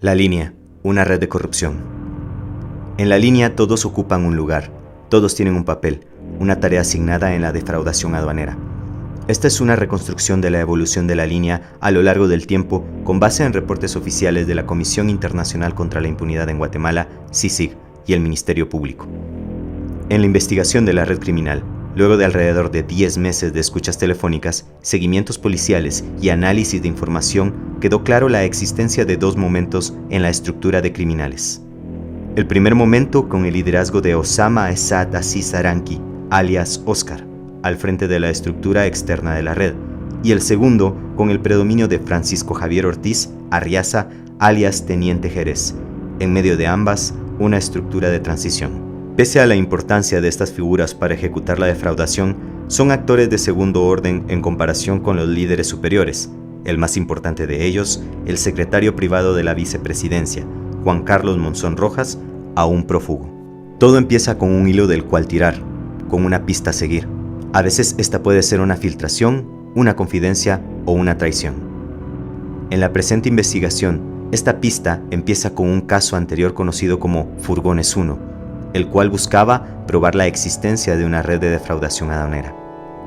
La línea, una red de corrupción. En la línea todos ocupan un lugar, todos tienen un papel, una tarea asignada en la defraudación aduanera. Esta es una reconstrucción de la evolución de la línea a lo largo del tiempo con base en reportes oficiales de la Comisión Internacional contra la Impunidad en Guatemala, CICIG, y el Ministerio Público. En la investigación de la red criminal, luego de alrededor de 10 meses de escuchas telefónicas, seguimientos policiales y análisis de información, quedó claro la existencia de dos momentos en la estructura de criminales. El primer momento con el liderazgo de Osama Esad Aziz Aranqui, alias Oscar, al frente de la estructura externa de la red, y el segundo con el predominio de Francisco Javier Ortiz Arriaza, alias Teniente Jerez, en medio de ambas, una estructura de transición. Pese a la importancia de estas figuras para ejecutar la defraudación, son actores de segundo orden en comparación con los líderes superiores, el más importante de ellos, el secretario privado de la vicepresidencia, Juan Carlos Monzón Rojas, aún prófugo. Todo empieza con un hilo del cual tirar, con una pista a seguir. A veces esta puede ser una filtración, una confidencia o una traición. En la presente investigación, esta pista empieza con un caso anterior conocido como Furgones 1, el cual buscaba probar la existencia de una red de defraudación aduanera.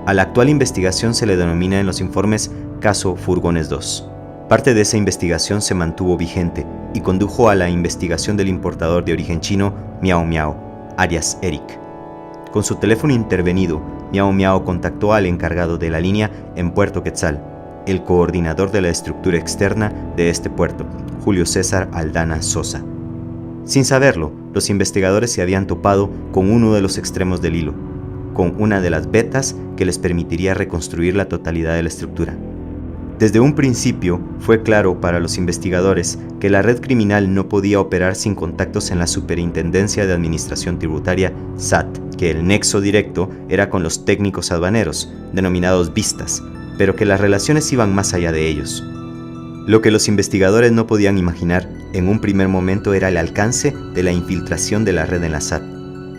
A la actual investigación se le denomina en los informes Caso Furgones 2. Parte de esa investigación se mantuvo vigente y condujo a la investigación del importador de origen chino Miao Miao, alias Eric. Con su teléfono intervenido, Miao Miao contactó al encargado de la línea en Puerto Quetzal, el coordinador de la estructura externa de este puerto, Julio César Aldana Sosa. Sin saberlo, los investigadores se habían topado con uno de los extremos del hilo, con una de las vetas que les permitiría reconstruir la totalidad de la estructura. Desde un principio fue claro para los investigadores que la red criminal no podía operar sin contactos en la Superintendencia de Administración Tributaria, SAT, que el nexo directo era con los técnicos aduaneros, denominados vistas, pero que las relaciones iban más allá de ellos. Lo que los investigadores no podían imaginar en un primer momento era el alcance de la infiltración de la red en la SAT.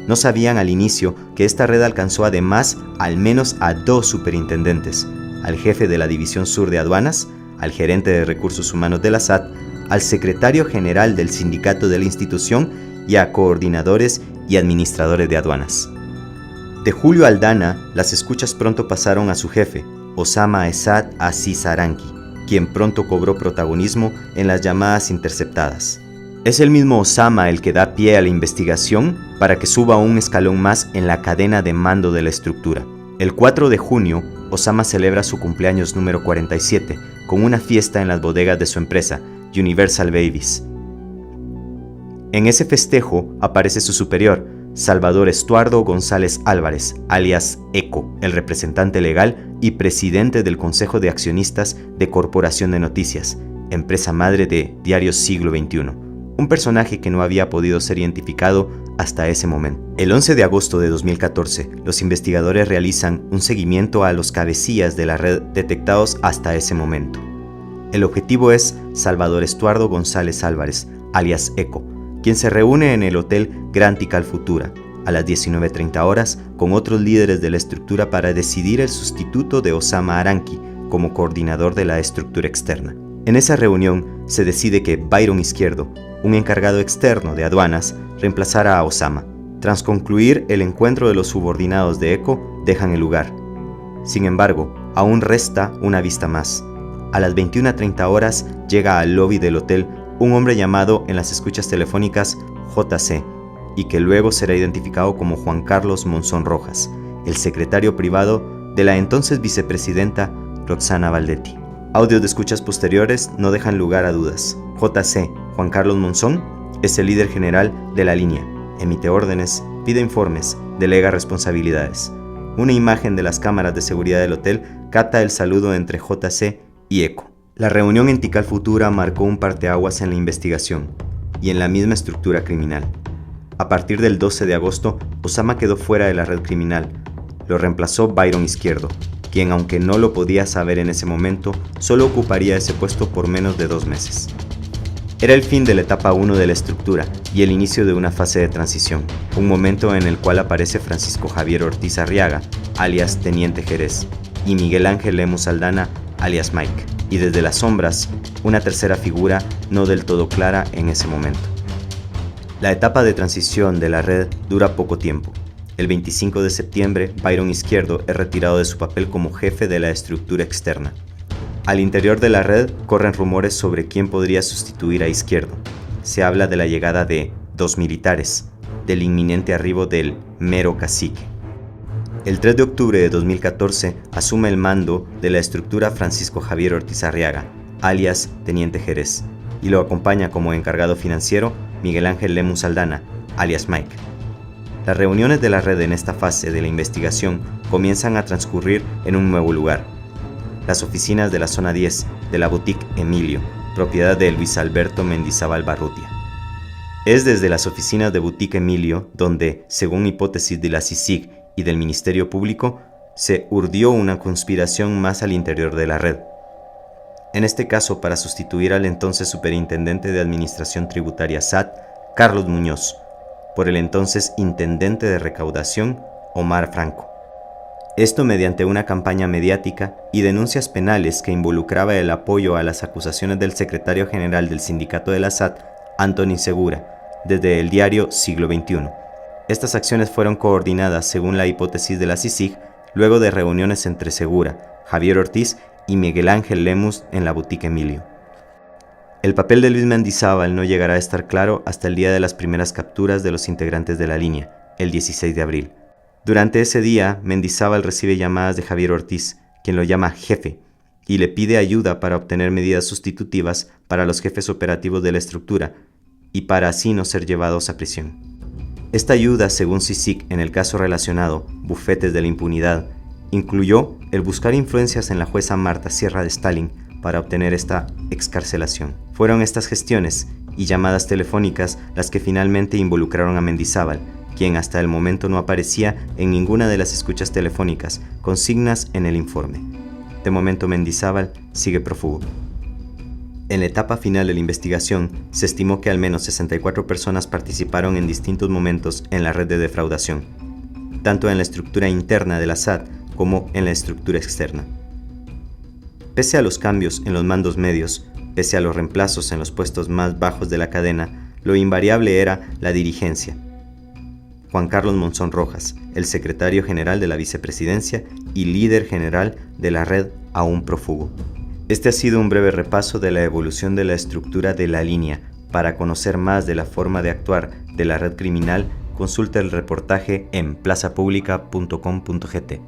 No sabían al inicio que esta red alcanzó además al menos a 2 superintendentes, al jefe de la División Sur de Aduanas, al gerente de Recursos Humanos de la SAT, al secretario general del sindicato de la institución y a coordinadores y administradores de aduanas. De Julio Aldana, las escuchas pronto pasaron a su jefe, Osama Esad Aziz Aranqui, quien pronto cobró protagonismo en las llamadas interceptadas. Es el mismo Osama el que da pie a la investigación para que suba un escalón más en la cadena de mando de la estructura. El 4 de junio, Osama celebra su cumpleaños número 47 con una fiesta en las bodegas de su empresa, Universal Babies. En ese festejo aparece su superior, Salvador Estuardo González Álvarez, alias ECO, el representante legal y presidente del Consejo de Accionistas de Corporación de Noticias, empresa madre de Diario Siglo XXI, un personaje que no había podido ser identificado hasta ese momento. El 11 de agosto de 2014, los investigadores realizan un seguimiento a los cabecillas de la red detectados hasta ese momento. El objetivo es Salvador Estuardo González Álvarez, alias ECO, quien se reúne en el Hotel Grand Tikal Futura a las 19:30 horas con otros líderes de la estructura para decidir el sustituto de Osama Aranqui como coordinador de la estructura externa. En esa reunión se decide que Byron Izquierdo, un encargado externo de aduanas, reemplazará a Osama. Tras concluir el encuentro de los subordinados de ECO, dejan el lugar. Sin embargo, aún resta una vista más. A las 21:30 horas llega al lobby del hotel un hombre llamado en las escuchas telefónicas JC, y que luego será identificado como Juan Carlos Monzón Rojas, el secretario privado de la entonces vicepresidenta Roxana Valdetti. Audios de escuchas posteriores no dejan lugar a dudas. JC, Juan Carlos Monzón, es el líder general de la línea, emite órdenes, pide informes, delega responsabilidades. Una imagen de las cámaras de seguridad del hotel capta el saludo entre JC y ECO. La reunión en Tikal Futura marcó un parteaguas en la investigación y en la misma estructura criminal. A partir del 12 de agosto, Osama quedó fuera de la red criminal. Lo reemplazó Byron Izquierdo, quien, aunque no lo podía saber en ese momento, solo ocuparía ese puesto por menos de 2 meses. Era el fin de la etapa 1 de la estructura y el inicio de una fase de transición, un momento en el cual aparece Francisco Javier Ortiz Arriaga, alias Teniente Jerez, y Miguel Ángel Lemus Aldana, alias Mike. y desde las sombras, una tercera figura no del todo clara en ese momento. La etapa de transición de la red dura poco tiempo. El 25 de septiembre, Byron Izquierdo es retirado de su papel como jefe de la estructura externa. Al interior de la red corren rumores sobre quién podría sustituir a Izquierdo. Se habla de la llegada de 2 militares, del inminente arribo del mero cacique. El 3 de octubre de 2014 asume el mando de la estructura Francisco Javier Ortiz Arriaga, alias Teniente Jerez, y lo acompaña como encargado financiero Miguel Ángel Lemus Aldana, alias Mike. Las reuniones de la red en esta fase de la investigación comienzan a transcurrir en un nuevo lugar, las oficinas de la zona 10 de la Boutique Emilio, propiedad de Luis Alberto Mendizábal Barrutia. Es desde las oficinas de Boutique Emilio donde, según hipótesis de la CICIG y del Ministerio Público, se urdió una conspiración más al interior de la red. En este caso, para sustituir al entonces Superintendente de Administración Tributaria SAT, Carlos Muñoz, por el entonces Intendente de Recaudación, Omar Franco. Esto mediante una campaña mediática y denuncias penales que involucraba el apoyo a las acusaciones del secretario general del sindicato de la SAT, Anthony Segura, desde el diario Siglo XXI. Estas acciones fueron coordinadas según la hipótesis de la CICIG, luego de reuniones entre Segura, Javier Ortiz y Miguel Ángel Lemus en la Boutique Emilio. El papel de Luis Mendizábal no llegará a estar claro hasta el día de las primeras capturas de los integrantes de la línea, el 16 de abril. Durante ese día, Mendizábal recibe llamadas de Javier Ortiz, quien lo llama jefe, y le pide ayuda para obtener medidas sustitutivas para los jefes operativos de la estructura, y para así no ser llevados a prisión. Esta ayuda, según CICIG en el caso relacionado, Bufetes de la Impunidad, incluyó el buscar influencias en la jueza Marta Sierra de Stalin para obtener esta excarcelación. Fueron estas gestiones y llamadas telefónicas las que finalmente involucraron a Mendizábal, quien hasta el momento no aparecía en ninguna de las escuchas telefónicas, consignas en el informe. De momento Mendizábal sigue prófugo. En la etapa final de la investigación, se estimó que al menos 64 personas participaron en distintos momentos en la red de defraudación, tanto en la estructura interna de la SAT como en la estructura externa. Pese a los cambios en los mandos medios, pese a los reemplazos en los puestos más bajos de la cadena, lo invariable era la dirigencia. Juan Carlos Monzón Rojas, el secretario general de la vicepresidencia y líder general de la red aún prófugo. Este ha sido un breve repaso de la evolución de la estructura de la línea. Para conocer más de la forma de actuar de la red criminal, consulta el reportaje en plazapublica.com.gt.